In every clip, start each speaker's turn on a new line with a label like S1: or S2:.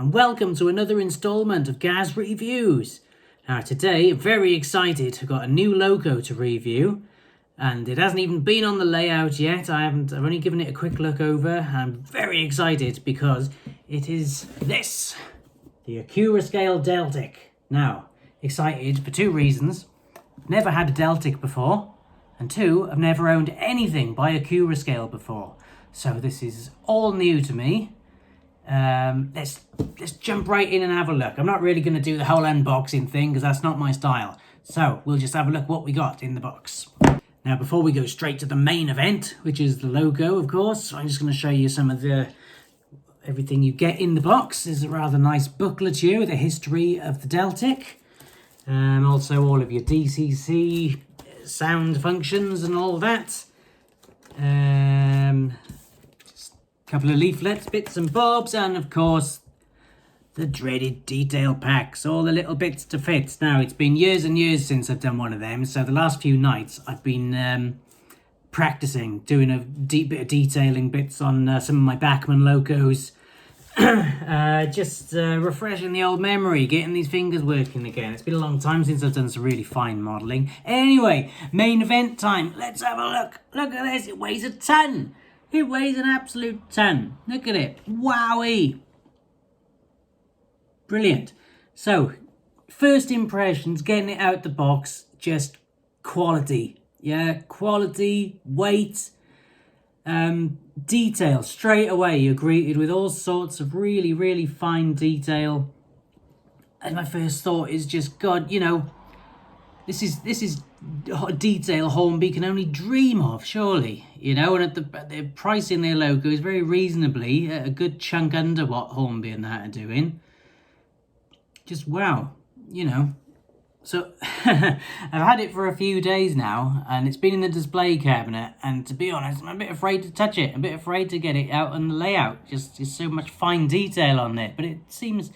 S1: and welcome to another instalment of Gaz Reviews. Now today, I'm very excited. I've got a new loco to review and it hasn't even been on the layout yet. I've only given it a quick look over. I'm very excited because it is this, the Accurascale Deltic. Now, excited for two reasons. Never had a Deltic before, and two, I've never owned anything by Accurascale before. So this is all new to me. Let's jump right in and have a look. I'm not really going to do the whole unboxing thing because that's not my style. So we'll just have a look what we got in the box. Now before we go straight to the main event, which is the logo of course, I'm just going to show you some of everything you get in the box. There's a rather nice booklet here with a history of the Deltic. Also all of your DCC sound functions and all that. Couple of leaflets, bits and bobs, and of course the dreaded detail packs, all the little bits to fit. Now it's been years and years since I've done one of them, so the last few nights I've been practicing doing a deep bit of detailing bits on some of my Bachmann locos. Just refreshing the old memory, getting these fingers working again. It's been a long time since I've done some really fine modelling. Anyway, main event time. Let's have a look. Look at this, it weighs a ton. It weighs an absolute ton. Look at it. Wowee. Brilliant. So, first impressions, getting it out the box, just quality. Yeah, quality, weight, detail. Straight away, you're greeted with all sorts of really, really fine detail. And my first thought is just, God, you know, this is detail Hornby can only dream of, surely, you know, and at the price in their logo is very reasonably a good chunk under what Hornby and that are doing. Just wow, you know. So I've had it for a few days now and it's been in the display cabinet, and to be honest, I'm a bit afraid to touch it, a bit afraid to get it out on the layout. Just so much fine detail on it, but it seems,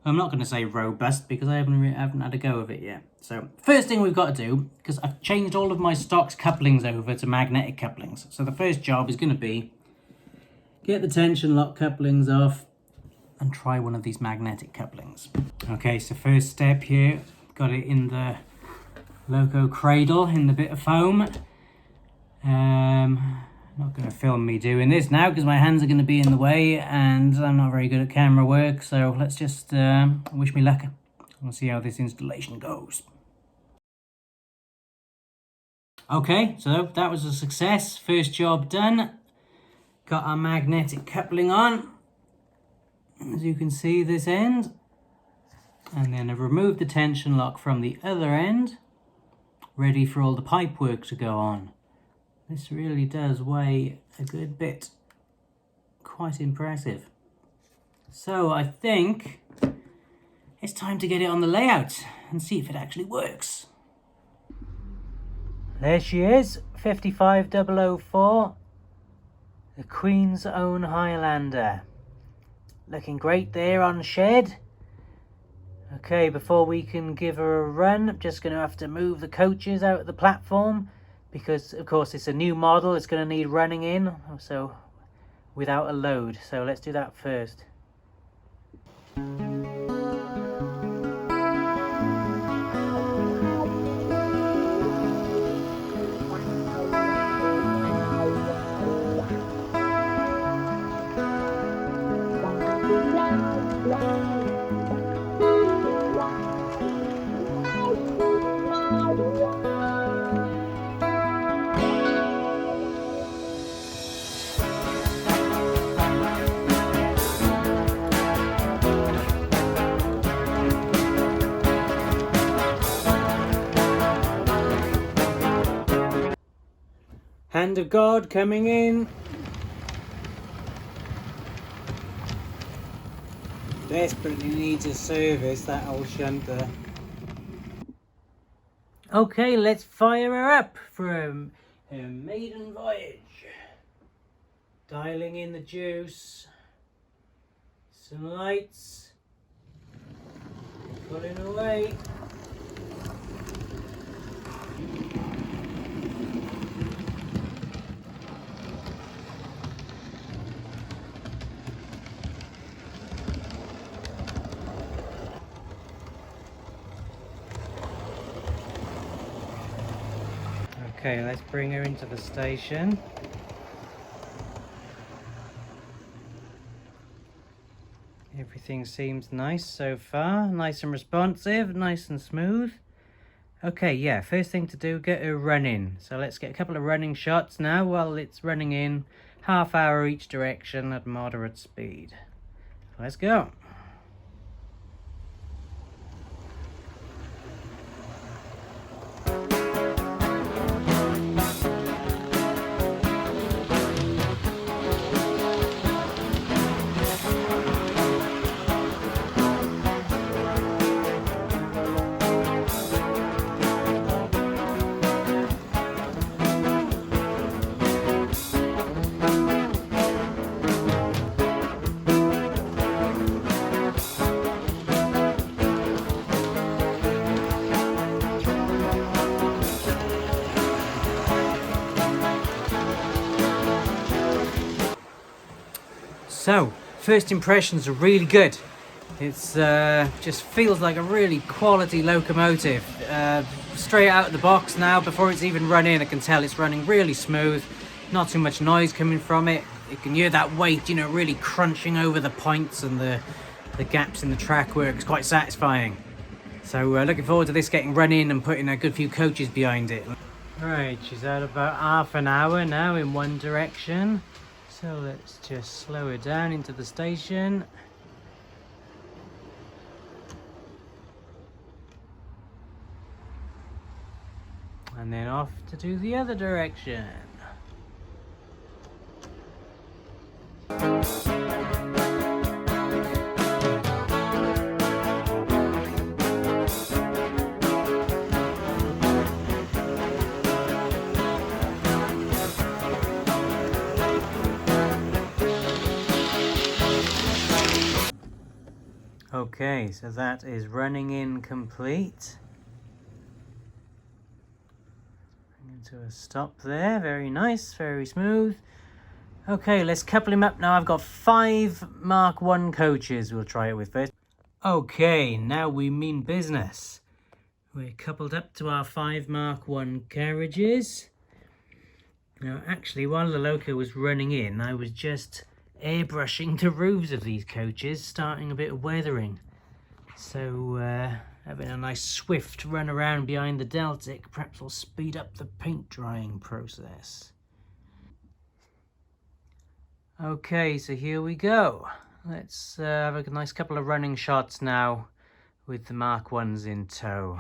S1: I'm not going to say robust because I haven't had a go of it yet. So first thing we've got to do, because I've changed all of my stocks couplings over to magnetic couplings. So the first job is going to be get the tension lock couplings off and try one of these magnetic couplings. Okay, so first step here, got it in the loco cradle in the bit of foam. Not going to film me doing this now because my hands are going to be in the way and I'm not very good at camera work, so let's just wish me luck. We'll see how this installation goes. Okay, so that was a success. First job done. Got our magnetic coupling on. As you can see, this end. And then I've removed the tension lock from the other end. Ready for all the pipe work to go on. This really does weigh a good bit. Quite impressive. So I think it's time to get it on the layout and see if it actually works. There she is, 55004, the Queen's own Highlander. Looking great there on shed. Okay, before we can give her a run, I'm just going to have to move the coaches out of the platform because, of course, it's a new model. It's going to need running in, so without a load. So let's do that first. Hand of God coming in. Desperately needs a service, that old shunter. Okay, let's fire her up for a maiden voyage. Dialing in the juice. Some lights. Pulling away. Okay, let's bring her into the station. Everything seems nice so far, nice and responsive, nice and smooth. Okay, yeah, first thing to do, get her running. So let's get a couple of running shots now while it's running in, half hour each direction at moderate speed. Let's go. So, first impressions are really good. It's just feels like a really quality locomotive. Straight out of the box now, before it's even run in, I can tell it's running really smooth. Not too much noise coming from it. You can hear that weight, you know, really crunching over the points and the gaps in the track work. It's quite satisfying. So looking forward to this getting run in and putting a good few coaches behind it. Right, she's out about half an hour now in one direction. So let's just slow her down into the station. And then off to do the other direction. Okay, so that is running in complete. Bring it to a stop there. Very nice, very smooth. Okay, let's couple him up now. I've got 5 Mark 1 coaches we'll try it with first. Okay, now we mean business. We're coupled up to our 5 Mark 1 carriages. Now, actually, while the loco was running in, I was just airbrushing the roofs of these coaches, starting a bit of weathering. So having a nice swift run around behind the Deltic perhaps will speed up the paint drying process. Okay, so here we go. Let's have a nice couple of running shots now with the Mark 1s in tow.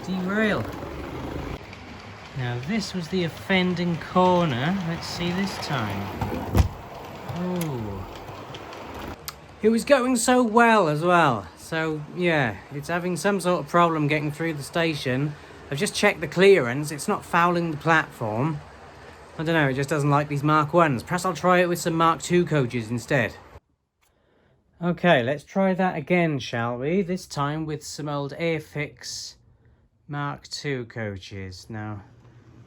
S1: Derail. Now this was the offending corner. Let's see this time. Oh, it was going so well as well. So yeah, it's having some sort of problem getting through the station. I've just checked the clearance. It's not fouling the platform. I don't know, it just doesn't like these Mark 1s. Perhaps I'll try it with some Mark 2 coaches instead. Okay, let's try that again, shall we? This time with some old Airfix Mark 2 coaches. Now,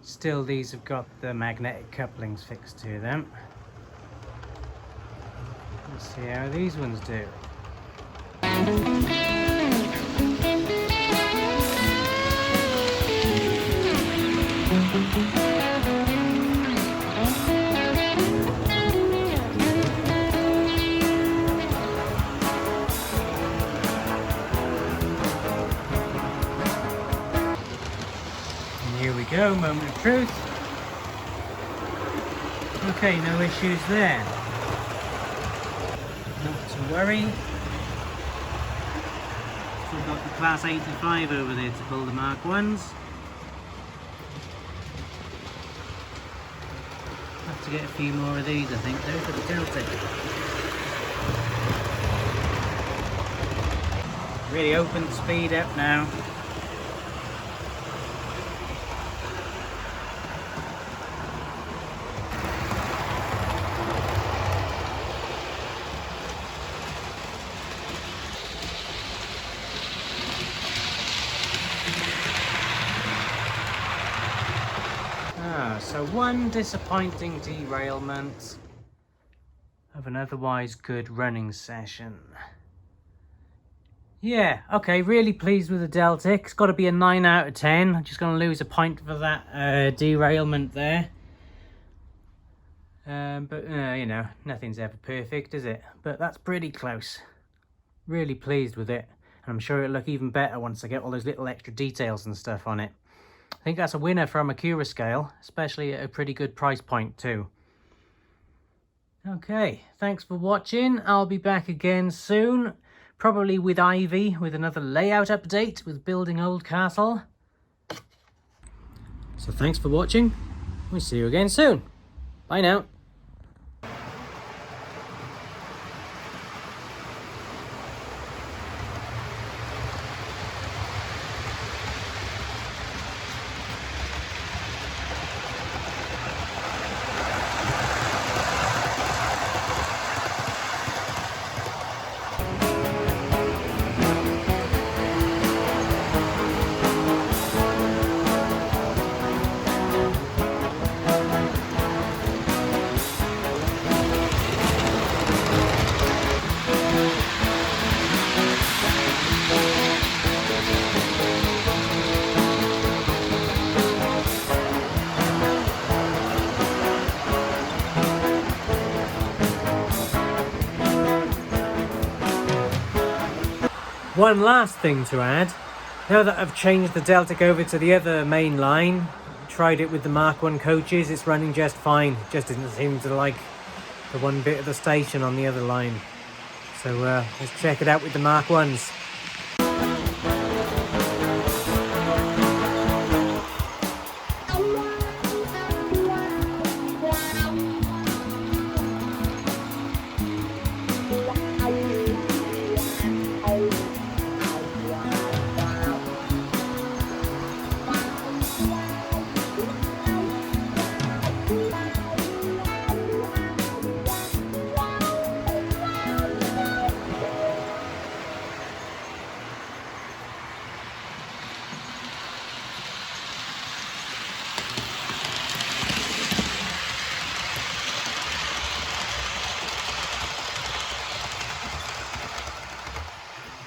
S1: still these have got the magnetic couplings fixed to them. Let's see how these ones do. Here we go, moment of truth. Okay, no issues there. Not to worry. Still got the Class 85 over there to build the Mark 1s. Have to get a few more of these, I think, though, for the Deltic. Really open the speed up now. So one disappointing derailment of an otherwise good running session. Yeah, okay, really pleased with the Deltic. It's got to be a 9 out of 10. I'm just going to lose a point for that derailment there. But you know, nothing's ever perfect, is it? But that's pretty close. Really pleased with it. And I'm sure it'll look even better once I get all those little extra details and stuff on it. I think that's a winner from Accurascale, especially at a pretty good price point too. Okay, thanks for watching. I'll be back again soon, probably with Ivy, with another layout update with building Old Castle. So thanks for watching. We'll see you again soon. Bye now. One last thing to add, now that I've changed the Deltic over to the other main line, tried it with the Mark 1 coaches, it's running just fine. It just didn't seem to like the one bit of the station on the other line. So let's check it out with the Mark 1s.